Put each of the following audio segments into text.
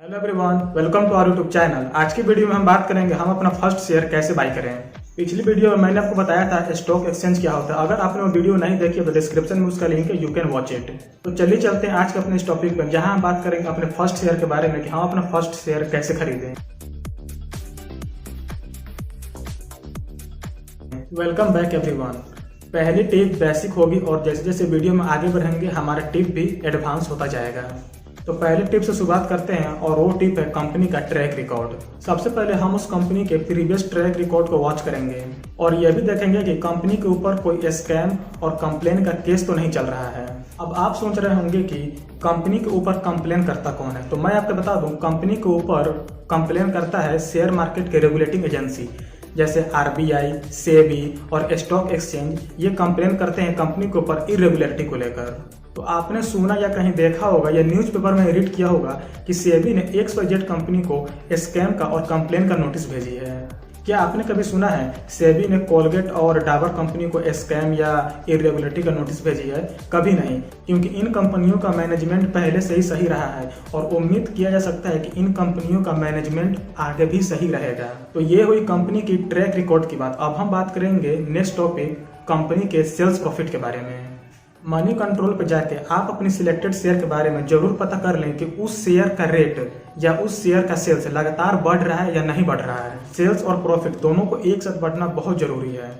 Hello everyone, welcome to our YouTube channel. आज की video में हम बात करेंगे हम अपना फर्स्ट शेयर कैसे बाई करें। पिछली वीडियो में मैंने आपको बताया था स्टॉक एक्सचेंज क्या होता है। अगर आपने वो वीडियो नहीं देखी है तो डिस्क्रिप्शन में उसका लिंक है, यू कैन वॉच इट। तो चलिए चलते हैं आज के अपने इस टॉपिक पर, जहां हम बात करेंगे अपने फर्स्ट शेयर के बारे में कि हम अपना फर्स्ट शेयर कैसे खरीदें। Welcome back everyone. पहली टिप बेसिक होगी और जैसे जैसे वीडियो में आगे बढ़ेंगे हमारा टिप भी एडवांस होता जाएगा। तो पहले टिप से शुरुआत करते हैं और वो टिप है कंपनी का ट्रैक रिकॉर्ड। सबसे पहले हम उस कंपनी के प्रीवियस ट्रैक रिकॉर्ड को वॉच करेंगे और यह भी देखेंगे कि कंपनी के ऊपर कोई स्कैम और कंप्लेन का केस तो नहीं चल रहा है। अब आप सोच रहे होंगे कि कंपनी के ऊपर कंप्लेन करता कौन है, तो मैं आपको बता दूं, कंपनी के ऊपर कंप्लेन करता है शेयर मार्केट के रेगुलेटिंग एजेंसी जैसे आरबीआई, सेबी और स्टॉक एक्सचेंज। ये कंप्लेन करते हैं कंपनी के ऊपर इरेगुलरिटी को लेकर। तो आपने सुना या कहीं देखा होगा या न्यूज़पेपर में रीड किया होगा कि सेबी ने XYZ कंपनी को स्कैम का और कंप्लेन का नोटिस भेजी है। क्या आपने कभी सुना है सेबी ने कोलगेट और डाबर कंपनी को स्कैम या इरेगुलरिटी का नोटिस भेजी है? कभी नहीं, क्योंकि इन कंपनियों का मैनेजमेंट पहले से ही सही रहा है और उम्मीद किया जा सकता है कि इन कंपनियों का मैनेजमेंट आगे भी सही रहेगा। तो ये हुई कंपनी की ट्रैक रिकॉर्ड की बात। अब हम बात करेंगे नेक्स्ट टॉपिक कंपनी के सेल्स प्रॉफिट के बारे में। मनी कंट्रोल पर जाके आप अपनी सिलेक्टेड शेयर के बारे में जरूर पता कर लें कि उस शेयर का रेट या उस शेयर का सेल्स लगातार बढ़ रहा है या नहीं बढ़ रहा है। सेल्स और प्रॉफिट दोनों को एक साथ बढ़ना बहुत जरूरी है।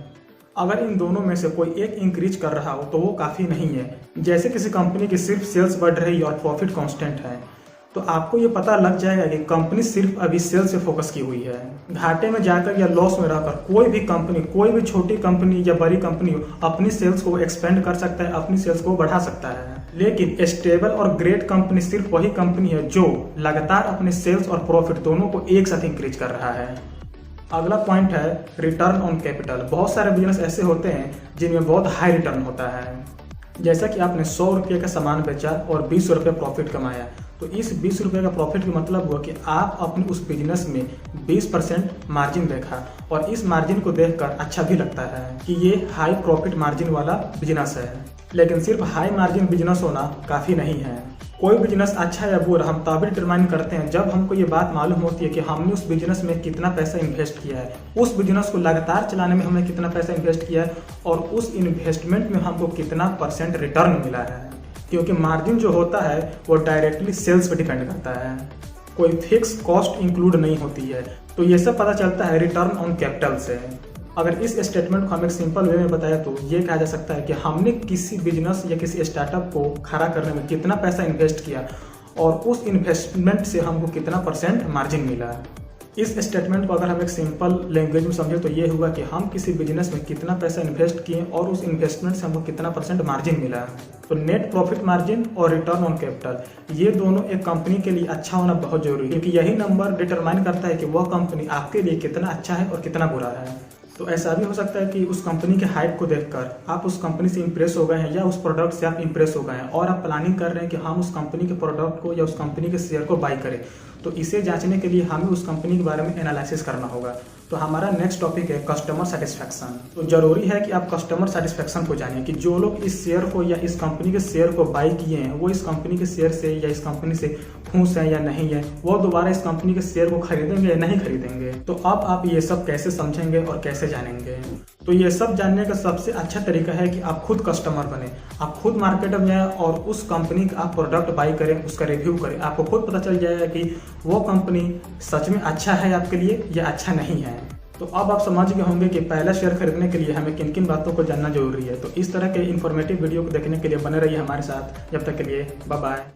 अगर इन दोनों में से कोई एक इंक्रीज कर रहा हो तो वो काफी नहीं है। जैसे किसी कंपनी की सिर्फ सेल्स बढ़ रही है और प्रॉफिट कांस्टेंट है, तो आपको ये पता लग जाएगा कि कंपनी सिर्फ अभी सेल्स से फोकस की हुई है। घाटे में जाकर या लॉस में रहकर कोई भी कंपनी, कोई भी छोटी कंपनी या बड़ी कंपनी अपनी सेल्स को एक्सपेंड कर सकता है, अपनी सेल्स को बढ़ा सकता है। लेकिन स्टेबल और ग्रेट कंपनी सिर्फ वही कंपनी है जो लगातार अपने सेल्स और प्रॉफिट दोनों को एक साथ इंक्रीज कर रहा है। अगला पॉइंट है रिटर्न ऑन कैपिटल। बहुत सारे बिजनेस ऐसे होते हैं जिनमें बहुत हाई रिटर्न होता है। जैसा कि आपने 100 रुपये का सामान बेचा और 20 रुपये प्रॉफिट कमाया, तो इस 20 रुपये का प्रॉफिट का मतलब हुआ कि आप अपने उस बिजनेस में 20% मार्जिन देखा और इस मार्जिन को देखकर अच्छा भी लगता है कि ये हाई प्रॉफिट मार्जिन वाला बिजनेस है। लेकिन सिर्फ हाई मार्जिन बिजनेस होना काफ़ी नहीं है। कोई बिजनेस अच्छा या बुरा हम तभी डिटरमाइन करते हैं जब हमको ये बात मालूम होती है कि हमने उस बिजनेस में कितना पैसा इन्वेस्ट किया है, उस बिजनेस को लगातार चलाने में हमने कितना पैसा इन्वेस्ट किया है और उस इन्वेस्टमेंट में हमको कितना % रिटर्न मिला है। क्योंकि मार्जिन जो होता है वो डायरेक्टली सेल्स पे डिपेंड करता है, कोई फिक्स कॉस्ट इंक्लूड नहीं होती है। तो ये सब पता चलता है रिटर्न ऑन कैपिटल से। अगर इस स्टेटमेंट को हम एक सिंपल वे में बताया तो ये कहा जा सकता है कि हमने किसी बिजनेस या किसी स्टार्टअप को खड़ा करने में कितना पैसा इन्वेस्ट किया और उस इन्वेस्टमेंट से हमको कितना % मार्जिन मिला। इस स्टेटमेंट को अगर हम एक सिंपल लैंग्वेज में समझे तो ये हुआ कि हम किसी बिजनेस में कितना पैसा इन्वेस्ट किए और उस इन्वेस्टमेंट से हमको कितना % मार्जिन मिला। तो नेट प्रॉफिट मार्जिन और रिटर्न ऑन कैपिटल ये दोनों एक कंपनी के लिए अच्छा होना बहुत जरूरी है, क्योंकि यही नंबर डिटरमाइन करता है कि वह कंपनी आपके लिए कितना अच्छा है और कितना बुरा है। तो ऐसा भी हो सकता है कि उस कंपनी के हाइप को देखकर आप उस कंपनी से इंप्रेस हो गए हैं या उस प्रोडक्ट से आप इंप्रेस हो गए हैं और आप प्लानिंग कर रहे हैं कि हम उस कंपनी के प्रोडक्ट को या उस कंपनी के शेयर को बाई करें। तो इसे जांचने के लिए हमें उस कंपनी के बारे में एनालिसिस करना होगा। तो हमारा नेक्स्ट टॉपिक है कस्टमर सेटिस्फैक्शन। तो जरूरी है कि आप कस्टमर सेटिस्फैक्शन को जानें कि जो लोग इस शेयर को या इस कंपनी के शेयर को बाई किए हैं वो इस कंपनी के शेयर से या इस कंपनी से खुश हैं या नहीं है, वो दोबारा इस कंपनी के शेयर को खरीदेंगे या नहीं खरीदेंगे। तो अब आप ये सब कैसे समझेंगे और कैसे जानेंगे? तो ये सब जानने का सबसे अच्छा तरीका है कि आप खुद कस्टमर बने, आप खुद मार्केट में जाएं और उस कंपनी का आप प्रोडक्ट बाई करें, उसका रिव्यू करें। आपको खुद पता चल जाएगा कि वो कंपनी सच में अच्छा है आपके लिए या अच्छा नहीं है। तो अब आप समझ गए होंगे कि पहला शेयर खरीदने के लिए हमें किन किन बातों को जानना जरूरी है। तो इस तरह के इन्फॉर्मेटिव वीडियो को देखने के लिए बने रहिए हमारे साथ। जब तक के लिए बाय बाय।